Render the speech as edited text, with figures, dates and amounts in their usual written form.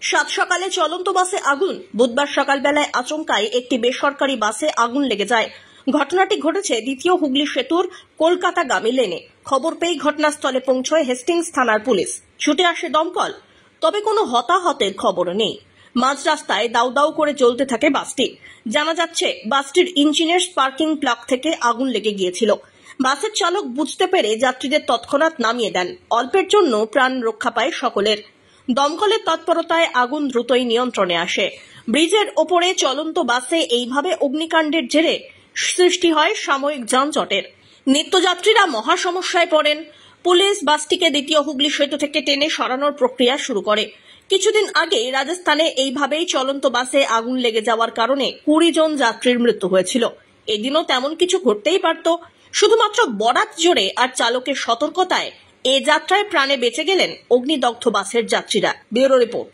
সাত সকালে চলন্ত বাসে আগুন। বুধবার সকালবেলায় আচমকায় একটি বেসরকারি বাসে আগুন লেগে যায়। ঘটনাটি ঘটেছে দ্বিতীয় হুগলি সেতুর কলকাতাগামী লেনে। খবর পেয়ে ঘটনাস্থলে পৌঁছয় হেস্টিংস থানার পুলিশ। ছুটে আসে দমকল, তবে কোনো হতাহতের খবর নেই। মাঝ রাস্তায় দাউ দাউ করে জ্বলতে থাকে বাসটি। জানা যাচ্ছে বাসটির ইঞ্জিনের স্পার্কিং প্লাগ থেকে আগুন লেগে গিয়েছিল। বাসের চালক বুঝতে পেরে যাত্রীদের তৎক্ষণাৎ নামিয়ে দেন। অল্পের জন্য প্রাণ রক্ষা পায় সকলের। দমকলের তৎপরতায় আগুন দ্রুতই নিয়ন্ত্রণে আসে। ব্রিজের ওপরে চলন্ত বাসে এইভাবে অগ্নিকাণ্ডের জেরে সৃষ্টি হয় সাময়িক যানজটের। নিত্যযাত্রীরা মহা সমস্যায় পড়েন। পুলিশ বাসটিকে দ্বিতীয় হুগলি সেতু থেকে টেনে সরানোর প্রক্রিয়া শুরু করে। কিছুদিন আগে রাজস্থানে এইভাবেই চলন্ত বাসে আগুন লেগে যাওয়ার কারণে 20 জন যাত্রীর মৃত্যু হয়েছিল। এদিনও তেমন কিছু ঘটতেই পারত। শুধুমাত্র বরাত জোরে আর চালকের সতর্কতায় এ যাত্রায় প্রাণে বেঁচে গেলেন অগ্নিদগ্ধ বাসের যাত্রীরা। Bureau report.